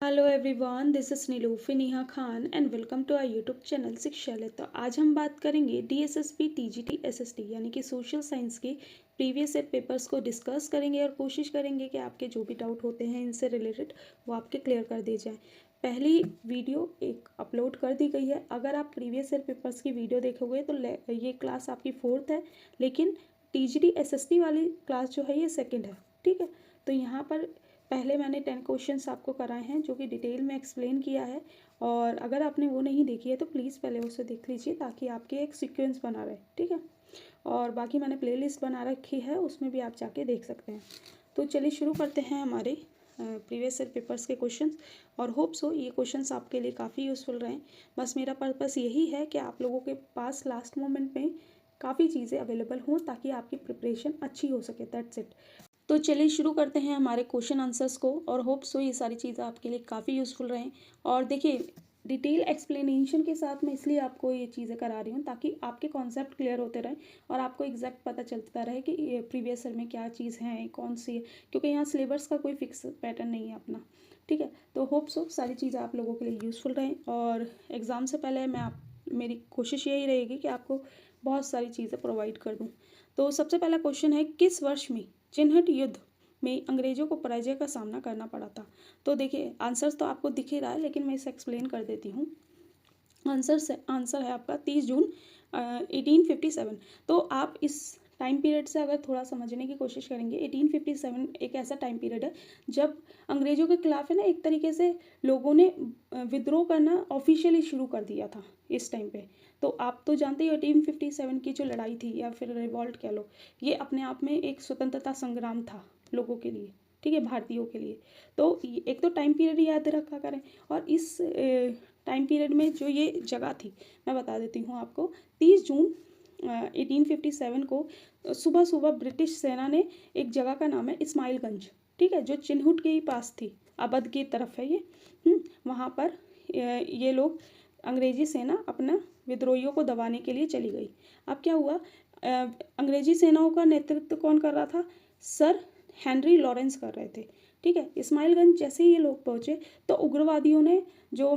Hello everyone, this is Nilufi Neha Khan and welcome to our YouTube channel Shikshalaya. तो आज हम बात करेंगे डीएसएसपी टीजीटी एसएसटी यानी कि सोशल साइंस के प्रीवियस ईयर पेपर्स को डिस्कस करेंगे और कोशिश करेंगे कि आपके जो भी डाउट होते हैं इनसे रिलेटेड वो आपके क्लियर कर दिए जाए। पहली वीडियो एक अपलोड कर दी गई है। अगर आप प्रीवियस ईयर पेपर्स की वीडियो देखोगे तो ये क्लास आपकी 4th है, लेकिन टीजीटी एसएसटी वाली क्लास जो है ये 2nd है। ठीक है, तो यहाँ पर पहले मैंने 10 क्वेश्चंस आपको कराए हैं जो कि डिटेल में एक्सप्लेन किया है, और अगर आपने वो नहीं देखी है तो प्लीज़ पहले उसे देख लीजिए ताकि आपके एक सीक्वेंस बना रहे। ठीक है, और बाकी मैंने प्लेलिस्ट बना रखी है, उसमें भी आप जाके देख सकते हैं। तो चलिए शुरू करते हैं हमारे प्रीवियस ईयर पेपर्स के क्वेश्चंस, और होप सो ये क्वेश्चंस आपके लिए काफ़ी यूज़फुल रहें। बस मेरा पर्पस यही है कि आप लोगों के पास लास्ट मोमेंट में काफ़ी चीज़ें अवेलेबल हों ताकि आपकी प्रिपरेशन अच्छी हो सके। That's it. तो चलिए शुरू करते हैं हमारे क्वेश्चन आंसर्स को, और होप सो ये सारी चीज़ें आपके लिए काफ़ी यूज़फुल रहें। और देखिए, डिटेल एक्सप्लेनेशन के साथ मैं इसलिए आपको ये चीज़ें करा रही हूँ ताकि आपके कॉन्सेप्ट क्लियर होते रहें और आपको एग्जैक्ट पता चलता रहे कि ये प्रीवियस ईयर में क्या चीज़ है, कौन सी है, क्योंकि यहाँ सिलेबस का कोई फिक्स पैटर्न नहीं है अपना। ठीक है, तो होप सो सारी चीज़ें आप लोगों के लिए यूज़फुल रहें, और एग्ज़ाम से पहले मेरी कोशिश यही रहेगी कि आपको बहुत सारी चीज़ें प्रोवाइड कर दूँ। तो सबसे पहला क्वेश्चन है, किस वर्ष में चिन्हट युद्ध में अंग्रेजों को पराजय का सामना करना पड़ा था? तो देखिए, आंसर्स तो आपको दिख ही रहा है, लेकिन मैं इसे एक्सप्लेन कर देती हूँ। आंसर है आपका 30 जून 1857। तो आप इस टाइम पीरियड से अगर थोड़ा समझने की कोशिश करेंगे, 1857 एक ऐसा टाइम पीरियड है जब अंग्रेजों के खिलाफ है ना, एक तरीके से लोगों ने विद्रोह करना ऑफिशियली शुरू कर दिया था इस टाइम पे। तो आप तो जानते ही 1857 की जो लड़ाई थी या फिर रिवॉल्ट कह लो, ये अपने आप में एक स्वतंत्रता संग्राम था लोगों के लिए। ठीक है, भारतीयों के लिए। तो एक तो टाइम पीरियड याद रखा करें, और इस टाइम पीरियड में जो ये जगह थी मैं बता देती हूँ आपको। 30 जून 1857 को सुबह सुबह ब्रिटिश सेना ने, एक जगह का नाम है इस्माइलगंज, ठीक है, जो चिन्हुट के ही पास थी, अवध की तरफ है ये। वहाँ पर ये लोग, अंग्रेजी सेना अपना विद्रोहियों को दबाने के लिए चली गई। अब क्या हुआ, अंग्रेजी सेनाओं का नेतृत्व कौन कर रहा था? सर हेनरी लॉरेंस कर रहे थे। ठीक है, इस्माइलगंज जैसे ही ये लोग पहुँचे तो उग्रवादियों ने, जो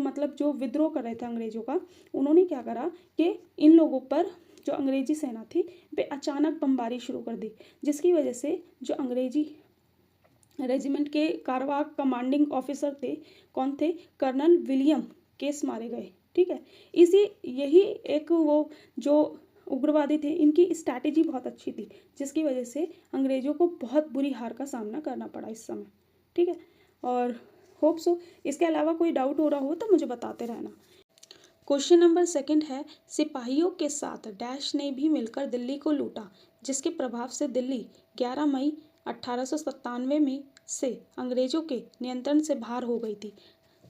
विद्रोह कर रहे थे अंग्रेजों का, उन्होंने क्या करा कि इन लोगों पर, जो अंग्रेजी सेना थी, वे अचानक बमबारी शुरू कर दी, जिसकी वजह से जो अंग्रेजी रेजिमेंट के कारवाक कमांडिंग ऑफिसर थे, कौन थे? कर्नल विलियम केस मारे गए। ठीक है, यही एक वो जो उग्रवादी थे, इनकी स्ट्रैटेजी बहुत अच्छी थी, जिसकी वजह से अंग्रेजों को बहुत बुरी हार का सामना करना पड़ा इस समय। ठीक है, और होप सो इसके अलावा कोई डाउट हो रहा हो तो मुझे बताते रहना। क्वेश्चन नंबर 2 है, सिपाहियों के साथ डैश ने भी मिलकर दिल्ली को लूटा, जिसके प्रभाव से दिल्ली 11 मई 1897 में से अंग्रेजों के नियंत्रण से बाहर हो गई थी।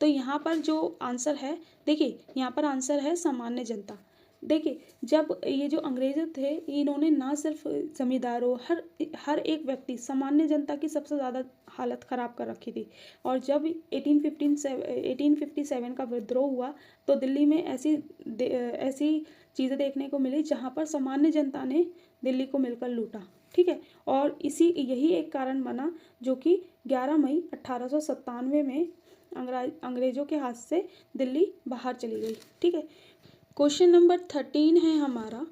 तो यहाँ पर जो आंसर है, देखिए यहाँ पर आंसर है सामान्य जनता। देखिए, जब ये जो अंग्रेज थे, इन्होंने ना सिर्फ जमींदारों, हर हर एक व्यक्ति, सामान्य जनता की सबसे ज़्यादा हालत ख़राब कर रखी थी। और जब 1857 का विद्रोह हुआ तो दिल्ली में ऐसी चीज़ें देखने को मिली जहाँ पर सामान्य जनता ने दिल्ली को मिलकर लूटा। ठीक है, और यही एक कारण बना जो कि 11 मई 1897 में अंग्रेजों के हाथ से दिल्ली बाहर चली गई। ठीक है, क्वेश्चन नंबर 13 है हमारा,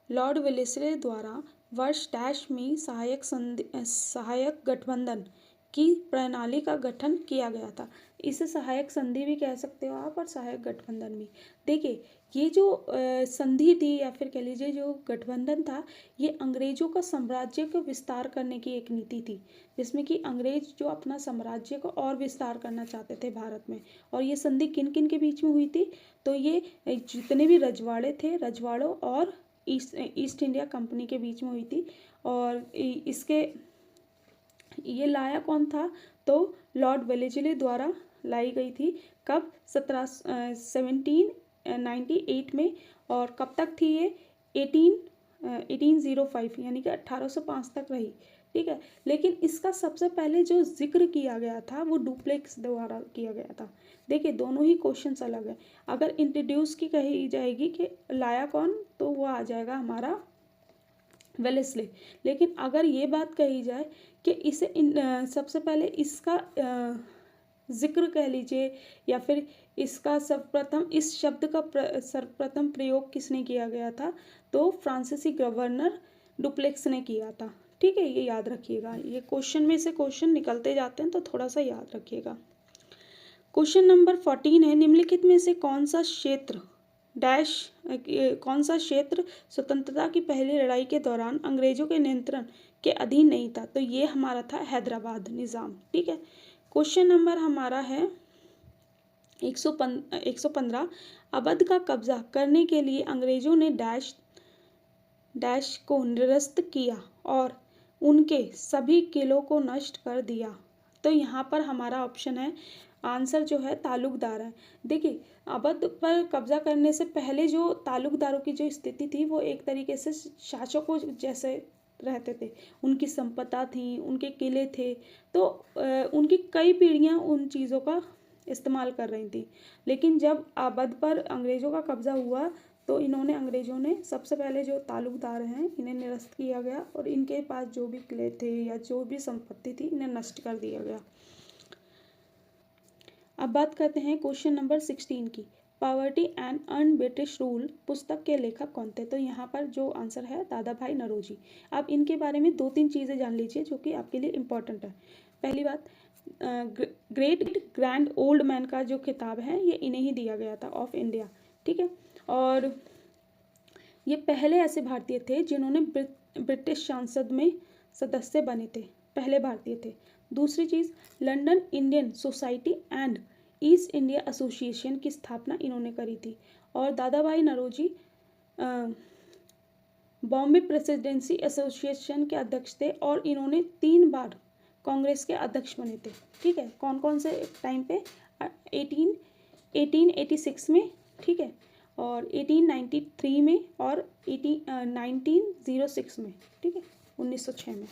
लॉर्ड वेलेस्ले द्वारा वर्ष डैश में सहायक गठबंधन की प्रणाली का गठन किया गया था। इसे सहायक संधि भी कह सकते हो आप, और सहायक गठबंधन भी। देखिए, ये जो संधि थी या फिर कह लीजिए जो गठबंधन था, ये अंग्रेजों का साम्राज्य को विस्तार करने की एक नीति थी, जिसमें कि अंग्रेज जो अपना साम्राज्य को और विस्तार करना चाहते थे भारत में। और ये संधि किन किन के बीच में हुई थी? तो ये जितने भी रजवाड़े थे, रजवाड़ों और ईस्ट इंडिया कंपनी के बीच में हुई थी। और इसके ये लाया कौन था? तो लॉर्ड वेलेस्ले द्वारा लाई गई थी। कब? 1798 में। और कब तक थी ये? 1805 यानी कि 1805 तक रही। ठीक है, लेकिन इसका सबसे पहले जो जिक्र किया गया था वो डुप्लेक्स द्वारा किया गया था। देखिए, दोनों ही क्वेश्चंस अलग है। अगर इंट्रोड्यूस की कही जाएगी कि लाया कौन, तो वो आ जाएगा हमारा वेलेस्ले। लेकिन अगर ये बात कही जाए कि सबसे पहले इसका जिक्र कह लीजिए, या फिर इसका सर्वप्रथम इस शब्द का सर्वप्रथम प्रयोग किसने किया गया था? तो फ्रांसीसी गवर्नर डुप्लेक्स ने किया था। ठीक है, ये याद रखिएगा, ये क्वेश्चन में से क्वेश्चन निकलते जाते हैं तो थोड़ा सा याद रखिएगा। क्वेश्चन नंबर 14 है, निम्नलिखित में से कौन सा क्षेत्र स्वतंत्रता की पहली लड़ाई के दौरान अंग्रेजों के नियंत्रण के अधीन नहीं था? तो ये हमारा था हैदराबाद निज़ाम। ठीक है, क्वेश्चन नंबर हमारा है 115, अवध का कब्जा करने के लिए अंग्रेजों ने डैश को निरस्त किया और उनके सभी किलों को नष्ट कर दिया। तो यहाँ पर हमारा ऑप्शन है, आंसर जो है तालुकदार है। देखिए, अवध पर कब्जा करने से पहले जो तालुकदारों की जो स्थिति थी वो एक तरीके से शासकों जैसे रहते थे, उनकी संपदा थी, उनके किले थे, तो उनकी कई पीढ़ियाँ उन चीज़ों का इस्तेमाल कर रही थी। लेकिन जब अवध पर अंग्रेज़ों का कब्जा हुआ तो अंग्रेज़ों ने सबसे पहले जो तालुकदार हैं इन्हें निरस्त किया गया और इनके पास जो भी किले थे या जो भी संपत्ति थी इन्हें नष्ट कर दिया गया। अब बात करते हैं क्वेश्चन नंबर 16 की। Poverty and earn British rule पुस्तक के लेखक कौन थे? तो यहाँ पर जो आंसर है दादा भाई नौरोजी। अब इनके बारे में 2-3 चीज़ें जान लीजिए जो कि आपके लिए इम्पोर्टेंट है। पहली बात, ग्रेट ग्रैंड ओल्ड मैन का जो खिताब है ये इन्हें ही दिया गया था, ऑफ इंडिया। ठीक है, और ये पहले ऐसे भारतीय थे जिन्होंने ब्रिटिश संसद में सदस्य बने थे, पहले भारतीय थे। दूसरी चीज़, London Indian society and East India association की स्थापना इन्होंने करी थी। और दादा भाई नौरोजी बॉम्बे प्रेसिडेंसी एसोसिएशन के अध्यक्ष थे और इन्होंने 3 बार कांग्रेस के अध्यक्ष बने थे। ठीक है, कौन कौन से टाइम पे? 1886 में, ठीक है, और 1893 में और 1906 में। ठीक है, 1906 में।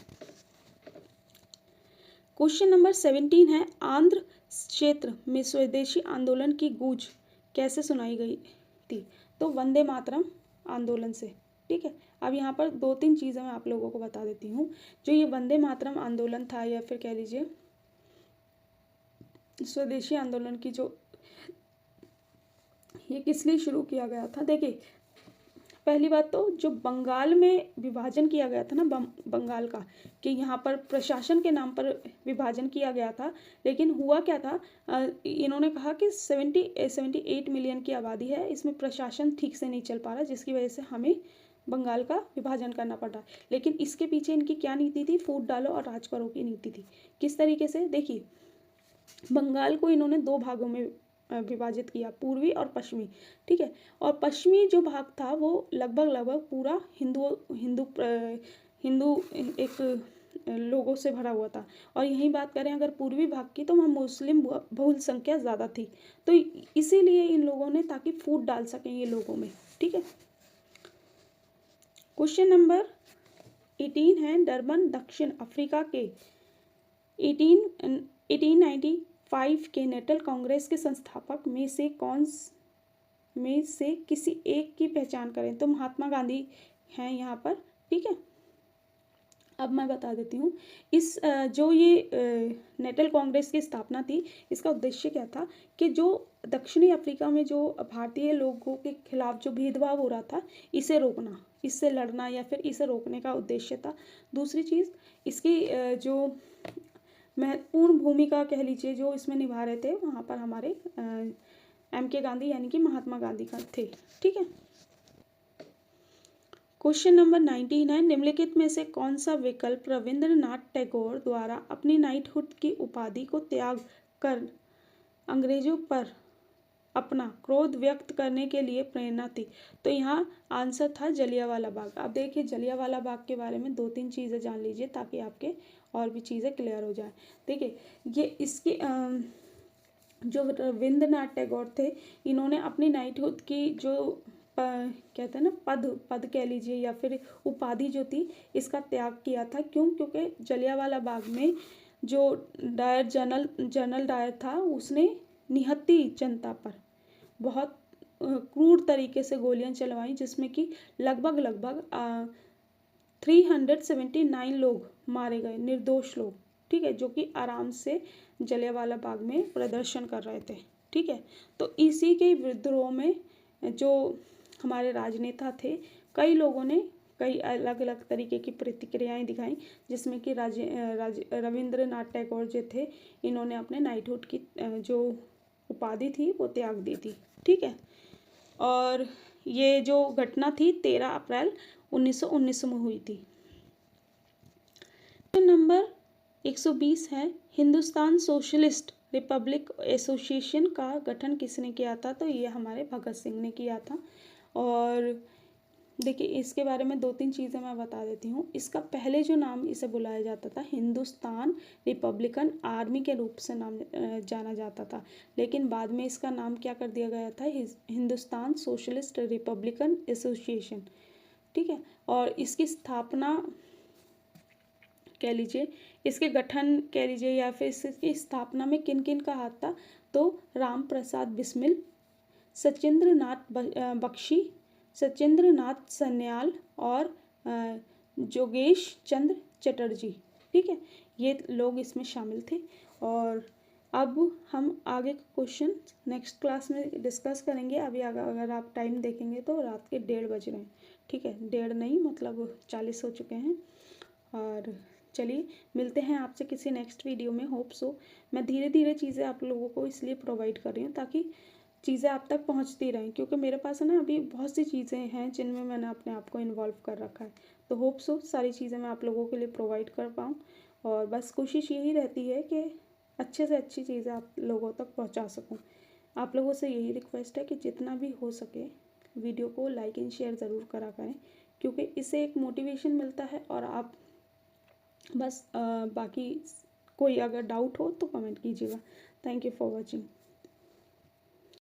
क्वेश्चन नंबर 17 है, आंध्र क्षेत्र में स्वदेशी आंदोलन की गूंज कैसे सुनाई गई थी? तो वंदे मातरम आंदोलन से। ठीक है, अब यहाँ पर 2-3 चीज़ें मैं आप लोगों को बता देती हूँ। जो ये वंदे मातरम आंदोलन था या फिर कह लीजिए स्वदेशी आंदोलन की ये किस लिए शुरू किया गया था? देखिए, पहली बात तो जो बंगाल में विभाजन किया गया था ना, बंगाल का, कि यहाँ पर प्रशासन के नाम पर विभाजन किया गया था। लेकिन हुआ क्या था, इन्होंने कहा कि 78 मिलियन की आबादी है, इसमें प्रशासन ठीक से नहीं चल पा रहा, जिसकी वजह से हमें बंगाल का विभाजन करना पड़ा। लेकिन इसके पीछे इनकी क्या नीति थी? फूट डालो और राज करो की नीति थी। किस तरीके से? देखिए, बंगाल को इन्होंने 2 भागों में विभाजित किया, पूर्वी और पश्चिमी। ठीक है, और पश्चिमी जो भाग था वो लगभग पूरा हिंदू एक लोगों से भरा हुआ था। और यही बात करें अगर पूर्वी भाग की, तो वहाँ मुस्लिम बहुल संख्या ज़्यादा थी, तो इसीलिए इन लोगों ने, ताकि फूट डाल सकें ये लोगों में। ठीक है, क्वेश्चन नंबर 18 है, डरबन दक्षिण अफ्रीका के 1895 के नेशनल कांग्रेस के संस्थापक में से किसी एक की पहचान करें? तो महात्मा गांधी हैं यहाँ पर। ठीक है, अब मैं बता देती हूँ, इस जो ये नेशनल कांग्रेस की स्थापना थी, इसका उद्देश्य क्या था कि जो दक्षिणी अफ्रीका में जो भारतीय लोगों के खिलाफ जो भेदभाव हो रहा था, इसे रोकना, इससे लड़ना या फिर इसे रोकने का उद्देश्य था। दूसरी चीज़, इसकी जो महत्वपूर्ण भूमिका कह लीजिए जो इसमें निभा रहे थे, वहाँ पर हमारे MK गांधी यानी कि महात्मा गांधी का थे। ठीक है, क्वेश्चन नंबर 19 है, निम्नलिखित में से कौन सा विकल्प रविंद्रनाथ टैगोर द्वारा अपनी नाइटहुड की उपाधि को त्याग कर अंग्रेजों पर अपना क्रोध व्यक्त करने के लिए प्रेरणा थी? तो यहाँ आंसर था जलियांवाला बाग। अब देखिए, जलियांवाला बाग के बारे में 2-3 चीज़ें जान लीजिए ताकि आपके और भी चीज़ें क्लियर हो जाए। देखिए, ये इसकी जो रविंद्रनाथ टैगोर थे, इन्होंने अपनी नाइटहुड की जो कहते हैं ना पद कह लीजिए या फिर उपाधि जो थी, इसका त्याग किया था। क्यों? क्योंकि जलियांवाला बाग में जो डायर जनरल डायर था, उसने निहत्थी जनता पर बहुत क्रूर तरीके से गोलियां चलवाई, जिसमें कि लगभग 379 लोग मारे गए, निर्दोष लोग। ठीक है, जो कि आराम से जलियांवाला बाग में प्रदर्शन कर रहे थे। ठीक है, तो इसी के विद्रोह में जो हमारे राजनेता थे, कई लोगों ने कई अलग अलग तरीके की प्रतिक्रियाएं दिखाई, जिसमें कि रविंद्रनाथ टैगोर जो थे, इन्होंने अपने नाइटहुड की जो उपाधि थी वो त्याग दी थी। ठीक है, और ये जो घटना थी 13 अप्रैल 1919 में हुई थी। नंबर 120 है, हिंदुस्तान सोशलिस्ट रिपब्लिक एसोसिएशन का गठन किसने किया था? तो ये हमारे भगत सिंह ने किया था। और देखिए, इसके बारे में 2-3 चीज़ें मैं बता देती हूँ। इसका पहले जो नाम इसे बुलाया जाता था, हिंदुस्तान रिपब्लिकन आर्मी के रूप से नाम जाना जाता था, लेकिन बाद में इसका नाम क्या कर दिया गया था, हिंदुस्तान सोशलिस्ट रिपब्लिकन एसोसिएशन। ठीक है, और इसकी स्थापना कह लीजिए, इसके गठन कह लीजिए, या फिर इसकी स्थापना में किन किन का हाथ था, तो राम प्रसाद बिस्मिल, सचिंद्र नाथ बख्शी, सचिंद्र नाथ सन्याल और जोगेश चंद्र चटर्जी। ठीक है, ये लोग इसमें शामिल थे। और अब हम आगे का क्वेश्चन नेक्स्ट क्लास में डिस्कस करेंगे। अभी अगर आप टाइम देखेंगे तो रात के 1:30 बज रहे हैं। ठीक है, 1:30 नहीं, मतलब 40 हो चुके हैं। और चलिए, मिलते हैं आपसे किसी नेक्स्ट वीडियो में। Hope so. मैं धीरे धीरे चीज़ें आप लोगों को इसलिए प्रोवाइड कर रही हूँ ताकि चीज़ें आप तक पहुँचती रहें, क्योंकि मेरे पास है ना अभी बहुत सी चीज़ें हैं जिनमें मैंने अपने आप को इन्वॉल्व कर रखा है। तो होप सो सारी चीज़ें मैं आप लोगों के लिए प्रोवाइड कर पाऊँ। और बस कोशिश यही रहती है कि अच्छे से अच्छी चीज़ें आप लोगों तक पहुँचा सकूँ। आप लोगों से यही रिक्वेस्ट है कि जितना भी हो सके वीडियो को लाइक एंड शेयर ज़रूर करा करें, क्योंकि इससे एक मोटिवेशन मिलता है। और आप बस बाकी कोई अगर डाउट हो तो कमेंट कीजिएगा। Thank you for watching.